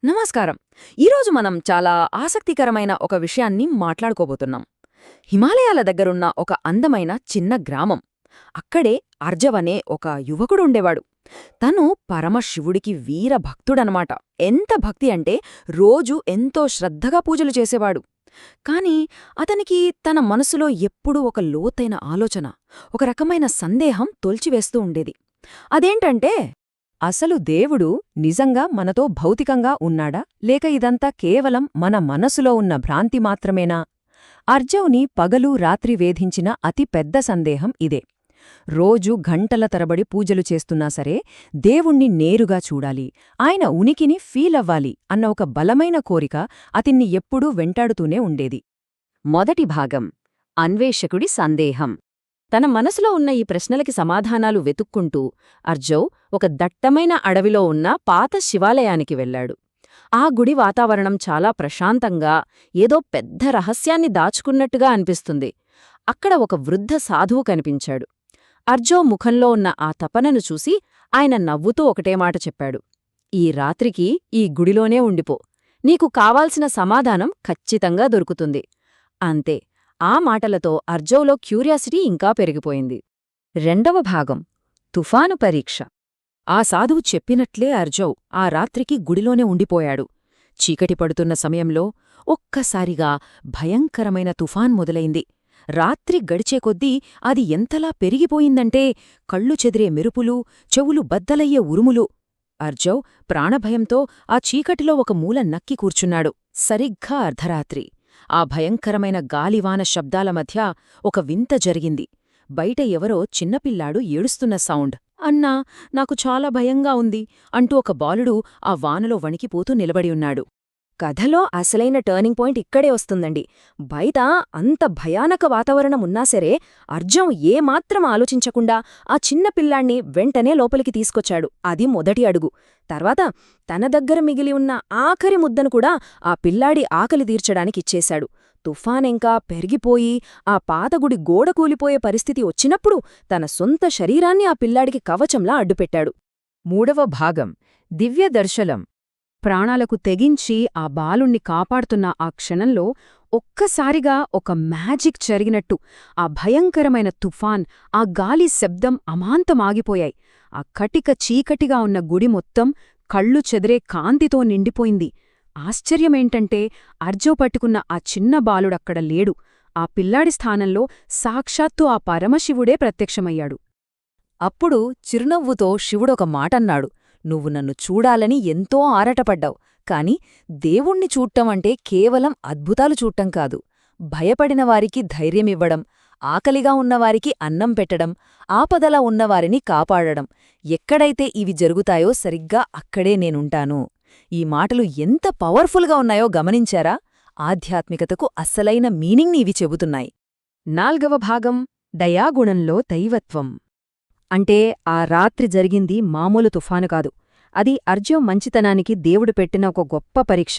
నమస్కారం. ఈరోజు మనం చాలా ఆసక్తికరమైన ఒక విషయాన్ని మాట్లాడుకోబోతున్నాం. హిమాలయాల దగ్గరున్న ఒక అందమైన చిన్న గ్రామం. అక్కడే అర్జవనే ఒక యువకుడుండేవాడు. తను పరమశివుడికి వీరభక్తుడనమాట. ఎంత భక్తి అంటే రోజూ ఎంతో శ్రద్ధగా పూజలు చేసేవాడు. కాని అతనికి తన మనసులో ఎప్పుడూ ఒక లోతైన ఆలోచన, ఒక రకమైన సందేహం తొల్చివేస్తూ ఉండేది. అదేంటంటే, అసలు దేవుడు నిజంగా మనతో భౌతికంగా ఉన్నాడా, లేక ఇదంతా కేవలం మన మనసులో ఉన్న భ్రాంతి మాత్రమేనా? అర్జవ్ని పగలు రాత్రి వేధించిన అతి పెద్ద సందేహం ఇదే. రోజు గంటల తరబడి పూజలు చేస్తున్నా సరే, దేవుణ్ణి నేరుగా చూడాలి, ఆయన ఉనికిని ఫీలవ్వాలి అన్న ఒక బలమైన కోరిక అతన్ని ఎప్పుడూ వెంటాడుతూనే ఉండేది. మొదటి భాగం: అన్వేషకుడి సందేహం. తన మనసులో ఉన్న ఈ ప్రశ్నలకి సమాధానాలు వెతుక్కుంటూ అర్జవ్ ఒక దట్టమైన అడవిలో ఉన్న పాత శివాలయానికి వెళ్లాడు. ఆ గుడి వాతావరణం చాలా ప్రశాంతంగా, ఏదో పెద్ద రహస్యాన్ని దాచుకున్నట్టుగా అనిపిస్తుంది. అక్కడ ఒక వృద్ధ సాధువు కనిపించాడు. అర్జవ్ ముఖంలో ఉన్న ఆ తపనను చూసి ఆయన నవ్వుతూ ఒకటే మాట చెప్పాడు: "ఈ రాత్రికి ఈ గుడిలోనే ఉండిపో. నీకు కావాల్సిన సమాధానం ఖచ్చితంగా దొరుకుతుంది." అంతే. ఆ మాటలతో అర్జవ్లో క్యూరియాసిటీ ఇంకా పెరిగిపోయింది. రెండవ భాగం: తుఫాను పరీక్ష. ఆ సాధువు చెప్పినట్లే అర్జవ్ ఆ రాత్రికి గుడిలోనే ఉండిపోయాడు. చీకటి పడుతున్న సమయంలో ఒక్కసారిగా భయంకరమైన తుఫాన్ మొదలైంది. రాత్రి గడిచే కొద్దీ అది ఎంతలా పెరిగిపోయిందంటే కళ్ళు చెదిరే మెరుపులు, చెవులు బద్దలయ్యే ఉరుములు. అర్జవ్ ప్రాణభయంతో ఆ చీకటిలో ఒక మూల నక్కి కూర్చున్నాడు. సరిగ్గా అర్ధరాత్రి. ఆ భయంకరమైన గాలివాన శబ్దాల మధ్య ఒక వింత జరిగింది. బయట ఎవరో చిన్నపిల్లాడు ఏడుస్తున్న సౌండ్. "అన్నా, నాకు చాలా భయంగా ఉంది" అంటూ ఒక బాలుడు ఆ వానలో వణికిపోతూ నిలబడి ఉన్నాడు. కథలో అసలైన టర్నింగ్ పాయింట్ ఇక్కడే వస్తుందండి. బయట అంత భయానక వాతావరణం ఉన్నా సరే, అర్జవ్ ఏమాత్రం ఆలోచించకుండా ఆ చిన్న పిల్లాణ్ణి వెంటనే లోపలికి తీసుకొచ్చాడు. అది మొదటి అడుగు. తర్వాత తన దగ్గర మిగిలి ఉన్న ఆఖరి ముద్దను కూడా ఆ పిల్లాడి ఆకలి తీర్చడానికిచ్చేశాడు. తుఫానెంకా పెరిగిపోయి ఆ పాతగుడి గోడ కూలిపోయే పరిస్థితి వచ్చినప్పుడు తన సొంత శరీరాన్ని ఆ పిల్లాడికి కవచంలా అడ్డుపెట్టాడు. మూడవ భాగం: దివ్యదర్శనం. ప్రాణాలకు తెగించి ఆ బాలుణ్ణి కాపాడుతున్న ఆ క్షణంలో ఒక్కసారిగా ఒక మ్యాజిక్ జరిగినట్టు ఆ భయంకరమైన తుఫాన్, ఆ గాలి శబ్దం అమాంతమాగిపోయాయి. ఆ కటిక చీకటిగా ఉన్న గుడి మొత్తం కళ్ళు చెదిరే కాంతితో నిండిపోయింది. ఆశ్చర్యమేంటంటే, అర్జవ్ పట్టుకున్న ఆ చిన్న బాలుడక్కడ లేడు. ఆ పిల్లాడి స్థానంలో సాక్షాత్తు ఆ పరమశివుడే ప్రత్యక్షమయ్యాడు. అప్పుడు చిరునవ్వుతో శివుడొక మాటన్నాడు: "నువ్వు నన్ను చూడాలని ఎంతో ఆరాటపడ్డావు, కాని దేవుణ్ణి చూట్టమంటే కేవలం అద్భుతాలు చూట్టం కాదు. భయపడినవారికి ధైర్యమివ్వడం, ఆకలిగా ఉన్నవారికి అన్నం పెట్టడం, ఆపదలా ఉన్నవారిని కాపాడడం. ఎక్కడైతే ఇవి జరుగుతాయో సరిగ్గా అక్కడే నేనుంటాను." ఈ మాటలు ఎంత పవర్ఫుల్గా ఉన్నాయో గమనించారా? ఆధ్యాత్మికతకు అస్సలైన మీనింగ్ని ఇవి చెబుతున్నాయి. నాల్గవ భాగం: దయాగుణంలో దైవత్వం. అంటే ఆ రాత్రి జరిగింది మామూలు తుఫాను కాదు. అది అర్జవ్ మంచితనానికి దేవుడు పెట్టిన ఒక గొప్ప పరీక్ష.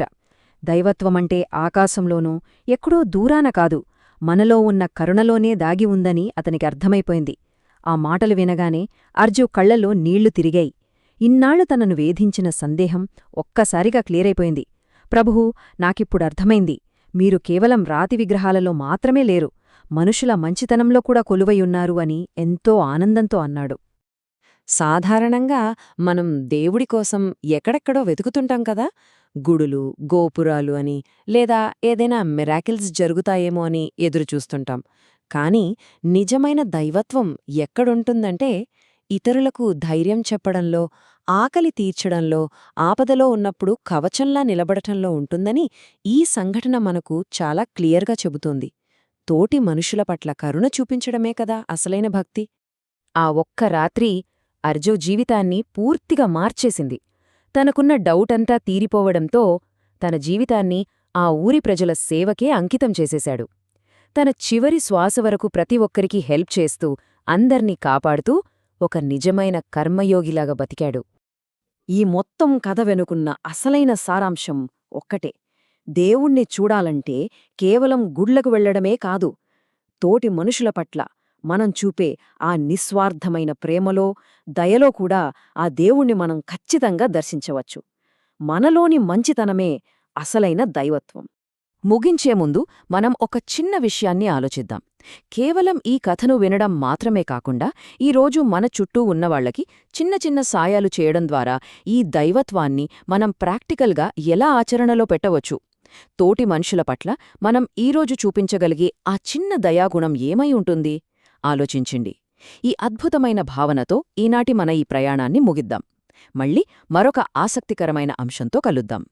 దైవత్వమంటే ఆకాశంలోనూ ఎక్కడో దూరాన కాదు, మనలో ఉన్న కరుణలోనే దాగి ఉందని అతనికి అర్థమైపోయింది. ఆ మాటలు వినగానే అర్జవ్ కళ్లలో నీళ్లు తిరిగాయి. ఇన్నాళ్లు తనను వేధించిన సందేహం ఒక్కసారిగా క్లియరైపోయింది. "ప్రభువు, నాకిప్పుడర్థమైంది. మీరు కేవలం రాతి విగ్రహాలలో మాత్రమే లేరు, మనుషుల మంచితనంలో కూడా కొలువైయున్నారు" అని ఎంతో ఆనందంతో అన్నాడు. సాధారణంగా మనం దేవుడి కోసం ఎక్కడెక్కడో వెతుకుతుంటాం కదా, గుడులు, గోపురాలు అని, లేదా ఏదైనా మిరాకిల్స్ జరుగుతాయేమో అని ఎదురుచూస్తుంటాం. కాని నిజమైన దైవత్వం ఎక్కడుంటుందంటే, ఇతరులకు ధైర్యం చెప్పడంలో, ఆకలి తీర్చడంలో, ఆపదలో ఉన్నప్పుడు కవచంలా నిలబడటంలో ఉంటుందని ఈ సంఘటన మనకు చాలా క్లియర్గా చెబుతోంది. తోటి మనుషుల పట్ల కరుణ చూపించడమే కదా అసలైన భక్తి. ఆ ఒక్క రాత్రి అర్జవ్ జీవితాన్ని పూర్తిగా మార్చేసింది. తనకున్న డౌటంతా తీరిపోవడంతో తన జీవితాన్ని ఆ ఊరి ప్రజల సేవకే అంకితం చేసేశాడు. తన చివరి శ్వాస వరకు ప్రతి ఒక్కరికీ హెల్ప్ చేస్తూ, అందర్నీ కాపాడుతూ ఒక నిజమైన కర్మయోగిలాగా బతికాడు. ఈ మొత్తం కథ వెనుకున్న అసలైన సారాంశం ఒక్కటే: దేవుణ్ణి చూడాలంటే కేవలం గుడ్లకు వెళ్లడమే కాదు, తోటి మనుషుల పట్ల మనం చూపే ఆ నిస్వార్థమైన ప్రేమలో, దయలో కూడా ఆ దేవుణ్ణి మనం ఖచ్చితంగా దర్శించవచ్చు. మనలోని మంచితనమే అసలైన దైవత్వం. ముగించే ముందు మనం ఒక చిన్న విషయాన్ని ఆలోచిద్దాం. కేవలం ఈ కథను వినడం మాత్రమే కాకుండా ఈరోజు మన చుట్టూ ఉన్నవాళ్లకి చిన్న చిన్న సాయాలు చేయడం ద్వారా ఈ దైవత్వాన్ని మనం ప్రాక్టికల్గా ఎలా ఆచరణలో పెట్టవచ్చు? తోటి మనుషుల పట్ల మనం ఈరోజు చూపించగలిగే ఆ చిన్న దయాగుణం ఏమై ఉంటుంది? ఆలోచించండి. ఈ అద్భుతమైన భావనతో ఈనాటి మన ఈ ప్రయాణాన్ని ముగిద్దాం. మళ్ళీ మరొక ఆసక్తికరమైన అంశంతో కలుద్దాం.